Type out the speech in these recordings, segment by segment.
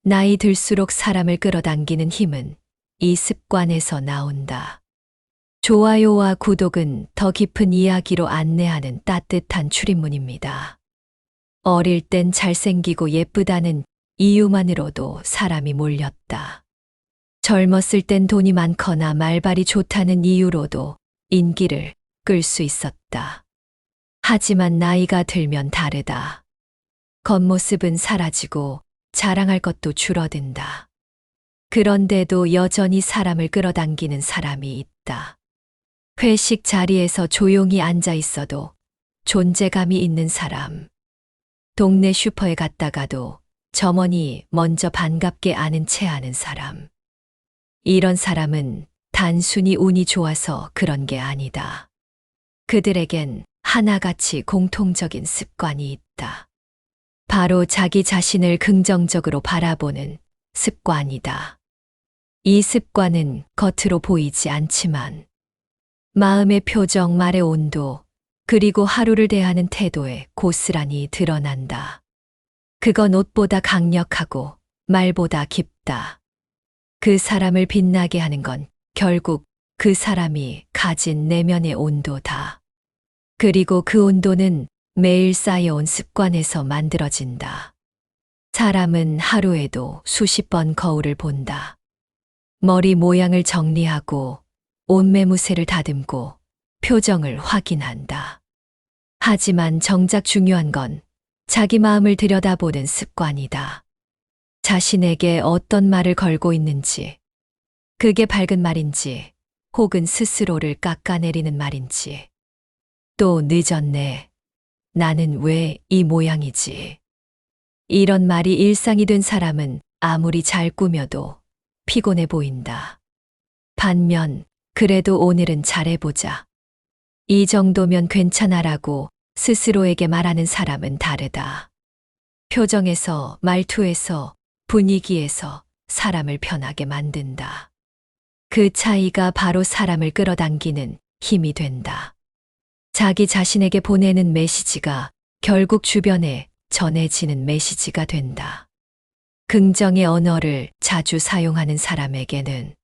나이 들수록 사람을 끌어당기는 힘은 이 습관에서 나온다. 좋아요와 구독은 더 깊은 이야기로 안내하는 따뜻한 출입문입니다. 어릴 땐 잘생기고 예쁘다는 이유만으로도 사람이 몰렸다. 젊었을 땐 돈이 많거나 말발이 좋다는 이유로도 인기를 끌 수 있었다. 하지만 나이가 들면 다르다. 겉모습은 사라지고 자랑할 것도 줄어든다. 그런데도 여전히 사람을 끌어당기는 사람이 있다. 회식 자리에서 조용히 앉아 있어도 존재감이 있는 사람. 동네 슈퍼에 갔다가도 점원이 먼저 반갑게 아는 체 하는 사람. 이런 사람은 단순히 운이 좋아서 그런 게 아니다. 그들에겐 하나같이 공통적인 습관이 있다. 바로 자기 자신을 긍정적으로 바라보는 습관이다. 이 습관은 겉으로 보이지 않지만 마음의 표정, 말의 온도, 그리고 하루를 대하는 태도에 고스란히 드러난다. 그건 옷보다 강력하고 말보다 깊다. 그 사람을 빛나게 하는 건 결국 그 사람이 가진 내면의 온도다. 그리고 그 온도는 매일 쌓여온 습관에서 만들어진다. 사람은 하루에도 수십 번 거울을 본다. 머리 모양을 정리하고 옷매무새를 다듬고 표정을 확인한다. 하지만 정작 중요한 건 자기 마음을 들여다보는 습관이다. 자신에게 어떤 말을 걸고 있는지, 그게 밝은 말인지, 혹은 스스로를 깎아내리는 말인지, 또 늦었네. 나는 왜 이 모양이지? 이런 말이 일상이 된 사람은 아무리 잘 꾸며도 피곤해 보인다. 반면, 그래도 오늘은 잘해보자. 이 정도면 괜찮아라고 스스로에게 말하는 사람은 다르다. 표정에서, 말투에서, 분위기에서 사람을 편하게 만든다. 그 차이가 바로 사람을 끌어당기는 힘이 된다. 자기 자신에게 보내는 메시지가 결국 주변에 전해지는 메시지가 된다. 긍정의 언어를 자주 사용하는 사람에게는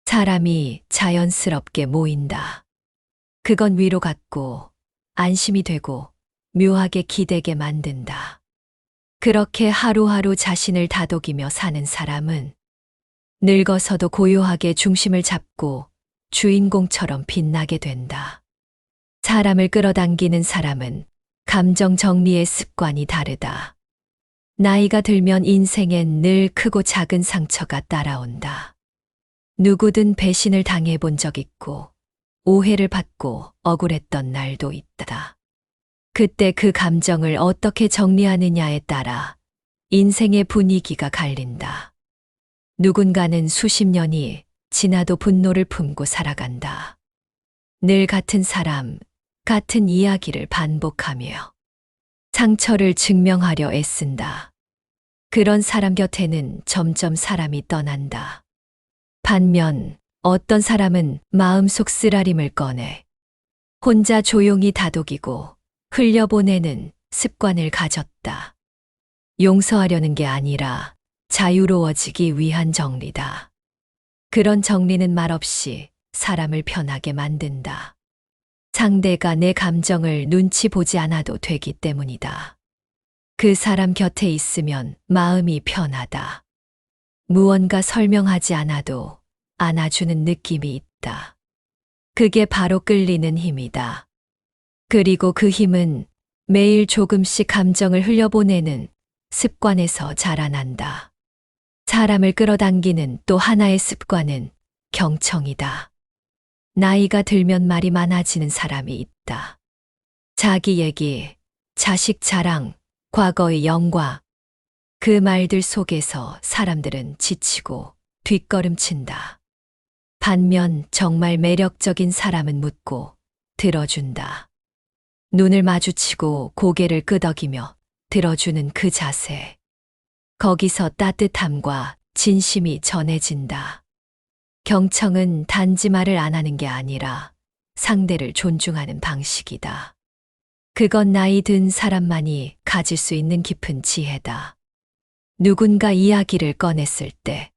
사람이 자연스럽게 모인다. 그건 위로 갖고 안심이 되고 묘하게 기대게 만든다. 그렇게 하루하루 자신을 다독이며 사는 사람은 늙어서도 고요하게 중심을 잡고 주인공처럼 빛나게 된다. 사람을 끌어당기는 사람은 감정 정리의 습관이 다르다. 나이가 들면 인생엔 늘 크고 작은 상처가 따라온다. 누구든 배신을 당해본 적 있고 오해를 받고 억울했던 날도 있다. 그때 그 감정을 어떻게 정리하느냐에 따라 인생의 분위기가 갈린다. 누군가는 수십 년이 지나도 분노를 품고 살아간다. 늘 같은 사람, 같은 이야기를 반복하며 상처를 증명하려 애쓴다. 그런 사람 곁에는 점점 사람이 떠난다. 반면 어떤 사람은 마음속 쓰라림을 꺼내 혼자 조용히 다독이고 흘려보내는 습관을 가졌다. 용서하려는 게 아니라 자유로워지기 위한 정리다. 그런 정리는 말없이 사람을 편하게 만든다. 상대가 내 감정을 눈치 보지 않아도 되기 때문이다. 그 사람 곁에 있으면 마음이 편하다. 무언가 설명하지 않아도 안아주는 느낌이 있다. 그게 바로 끌리는 힘이다. 그리고 그 힘은 매일 조금씩 감정을 흘려보내는 습관에서 자라난다. 사람을 끌어당기는 또 하나의 습관은 경청이다. 나이가 들면 말이 많아지는 사람이 있다. 자기 얘기, 자식 자랑, 과거의 영화, 그 말들 속에서 사람들은 지치고 뒷걸음친다. 반면 정말 매력적인 사람은 묻고 들어준다. 눈을 마주치고 고개를 끄덕이며 들어주는 그 자세. 거기서 따뜻함과 진심이 전해진다. 경청은 단지 말을 안 하는 게 아니라 상대를 존중하는 방식이다. 그건 나이 든 사람만이 가질 수 있는 깊은 지혜다. 누군가 이야기를 꺼냈을 때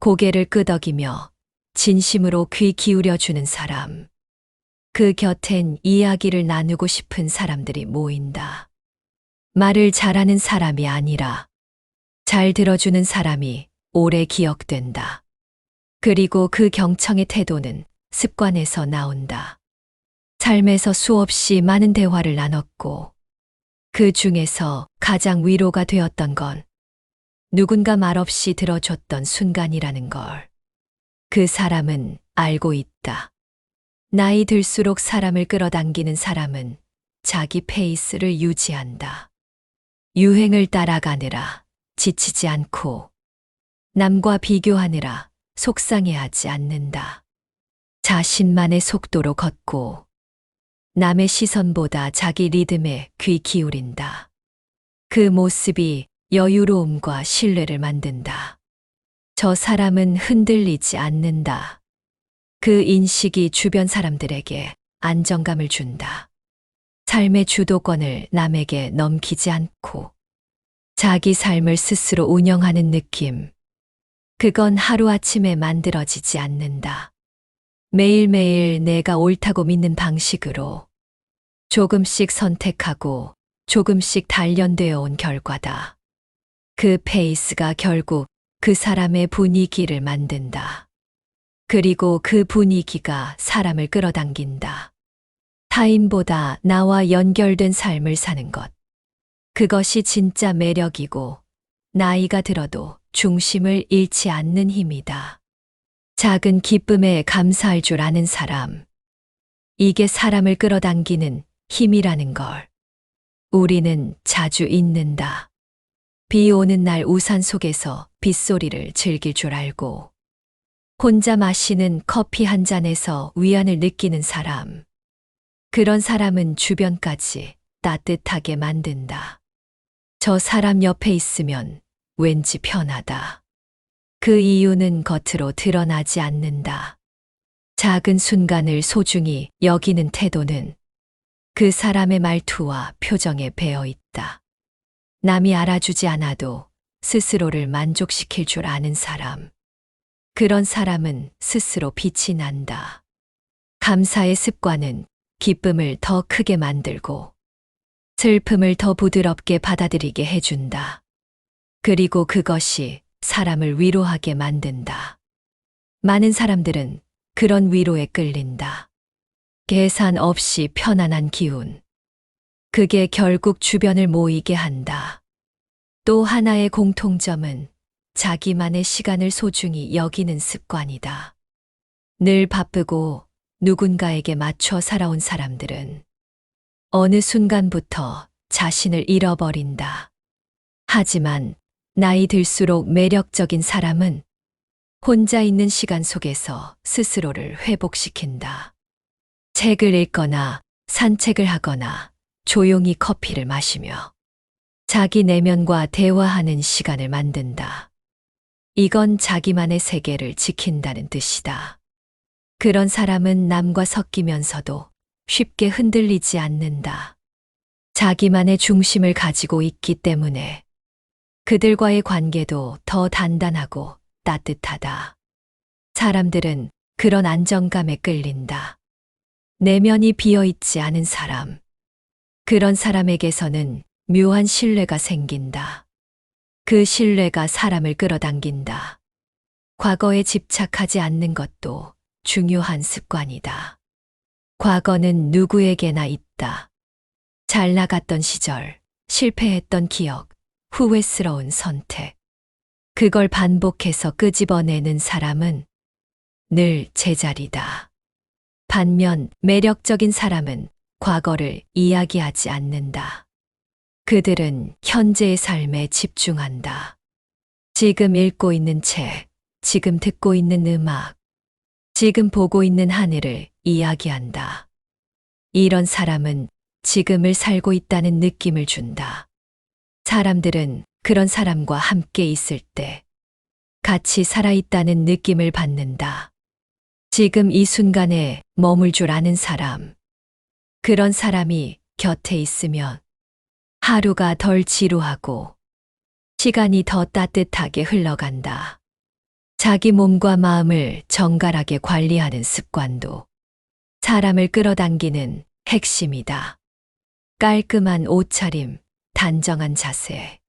고개를 끄덕이며 진심으로 귀 기울여주는 사람. 그 곁엔 이야기를 나누고 싶은 사람들이 모인다. 말을 잘하는 사람이 아니라 잘 들어주는 사람이 오래 기억된다. 그리고 그 경청의 태도는 습관에서 나온다. 삶에서 수없이 많은 대화를 나눴고 그 중에서 가장 위로가 되었던 건 누군가 말없이 들어줬던 순간이라는 걸. 그 사람은 알고 있다. 나이 들수록 사람을 끌어당기는 사람은 자기 페이스를 유지한다. 유행을 따라가느라 지치지 않고 남과 비교하느라 속상해하지 않는다. 자신만의 속도로 걷고 남의 시선보다 자기 리듬에 귀 기울인다. 그 모습이 여유로움과 신뢰를 만든다. 저 사람은 흔들리지 않는다. 그 인식이 주변 사람들에게 안정감을 준다. 삶의 주도권을 남에게 넘기지 않고 자기 삶을 스스로 운영하는 느낌. 그건 하루아침에 만들어지지 않는다. 매일매일 내가 옳다고 믿는 방식으로 조금씩 선택하고 조금씩 단련되어 온 결과다. 그 페이스가 결국 그 사람의 분위기를 만든다. 그리고 그 분위기가 사람을 끌어당긴다. 타인보다 나와 연결된 삶을 사는 것. 그것이 진짜 매력이고 나이가 들어도 중심을 잃지 않는 힘이다. 작은 기쁨에 감사할 줄 아는 사람. 이게 사람을 끌어당기는 힘이라는 걸. 우리는 자주 잊는다. 비 오는 날 우산 속에서 빗소리를 즐길 줄 알고 혼자 마시는 커피 한 잔에서 위안을 느끼는 사람. 그런 사람은 주변까지 따뜻하게 만든다. 저 사람 옆에 있으면 왠지 편하다. 그 이유는 겉으로 드러나지 않는다. 작은 순간을 소중히 여기는 태도는 그 사람의 말투와 표정에 배어 있다. 남이 알아주지 않아도 스스로를 만족시킬 줄 아는 사람. 그런 사람은 스스로 빛이 난다. 감사의 습관은 기쁨을 더 크게 만들고 슬픔을 더 부드럽게 받아들이게 해준다. 그리고 그것이 사람을 위로하게 만든다. 많은 사람들은 그런 위로에 끌린다. 계산 없이 편안한 기운. 그게 결국 주변을 모이게 한다. 또 하나의 공통점은 자기만의 시간을 소중히 여기는 습관이다. 늘 바쁘고 누군가에게 맞춰 살아온 사람들은 어느 순간부터 자신을 잃어버린다. 하지만 나이 들수록 매력적인 사람은 혼자 있는 시간 속에서 스스로를 회복시킨다. 책을 읽거나 산책을 하거나 조용히 커피를 마시며 자기 내면과 대화하는 시간을 만든다. 이건 자기만의 세계를 지킨다는 뜻이다. 그런 사람은 남과 섞이면서도 쉽게 흔들리지 않는다. 자기만의 중심을 가지고 있기 때문에 그들과의 관계도 더 단단하고 따뜻하다. 사람들은 그런 안정감에 끌린다. 내면이 비어있지 않은 사람. 그런 사람에게서는 묘한 신뢰가 생긴다. 그 신뢰가 사람을 끌어당긴다. 과거에 집착하지 않는 것도 중요한 습관이다. 과거는 누구에게나 있다. 잘 나갔던 시절, 실패했던 기억, 후회스러운 선택. 그걸 반복해서 끄집어내는 사람은 늘 제자리다. 반면 매력적인 사람은 과거를 이야기하지 않는다. 그들은 현재의 삶에 집중한다. 지금 읽고 있는 책, 지금 듣고 있는 음악, 지금 보고 있는 하늘을 이야기한다. 이런 사람은 지금을 살고 있다는 느낌을 준다. 사람들은 그런 사람과 함께 있을 때 같이 살아있다는 느낌을 받는다. 지금 이 순간에 머물 줄 아는 사람. 그런 사람이 곁에 있으면 하루가 덜 지루하고 시간이 더 따뜻하게 흘러간다. 자기 몸과 마음을 정갈하게 관리하는 습관도 사람을 끌어당기는 핵심이다. 깔끔한 옷차림, 단정한 자세,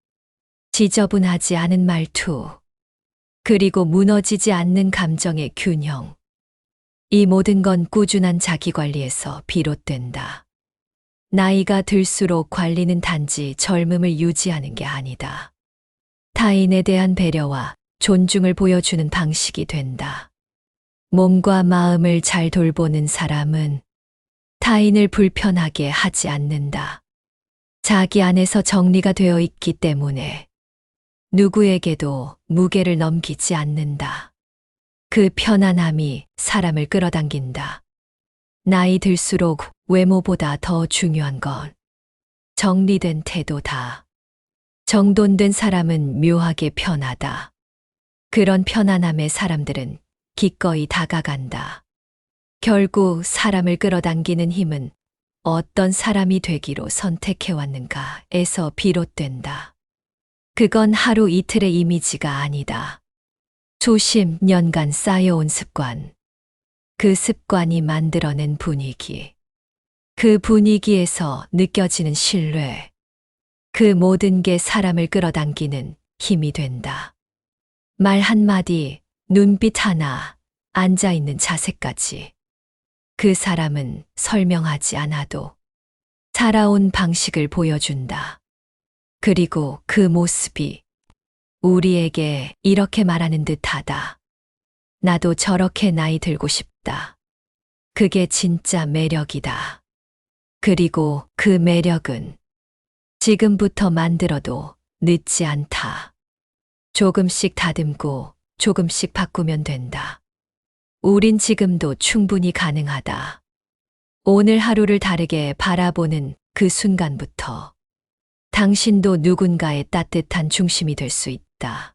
지저분하지 않은 말투, 그리고 무너지지 않는 감정의 균형. 이 모든 건 꾸준한 자기관리에서 비롯된다. 나이가 들수록 관리는 단지 젊음을 유지하는 게 아니다. 타인에 대한 배려와 존중을 보여주는 방식이 된다. 몸과 마음을 잘 돌보는 사람은 타인을 불편하게 하지 않는다. 자기 안에서 정리가 되어 있기 때문에 누구에게도 무게를 넘기지 않는다. 그 편안함이 사람을 끌어당긴다. 나이 들수록 외모보다 더 중요한 건 정리된 태도다. 정돈된 사람은 묘하게 편하다. 그런 편안함에 사람들은 기꺼이 다가간다. 결국 사람을 끌어당기는 힘은 어떤 사람이 되기로 선택해왔는가에서 비롯된다. 그건 하루 이틀의 이미지가 아니다. 수십 년간 쌓여온 습관. 그 습관이 만들어낸 분위기. 그 분위기에서 느껴지는 신뢰. 그 모든 게 사람을 끌어당기는 힘이 된다. 말 한마디, 눈빛 하나, 앉아있는 자세까지. 그 사람은 설명하지 않아도 살아온 방식을 보여준다. 그리고 그 모습이 우리에게 이렇게 말하는 듯하다. 나도 저렇게 나이 들고 싶다. 그게 진짜 매력이다. 그리고 그 매력은 지금부터 만들어도 늦지 않다. 조금씩 다듬고 조금씩 바꾸면 된다. 우린 지금도 충분히 가능하다. 오늘 하루를 다르게 바라보는 그 순간부터 당신도 누군가의 따뜻한 중심이 될 수 있다.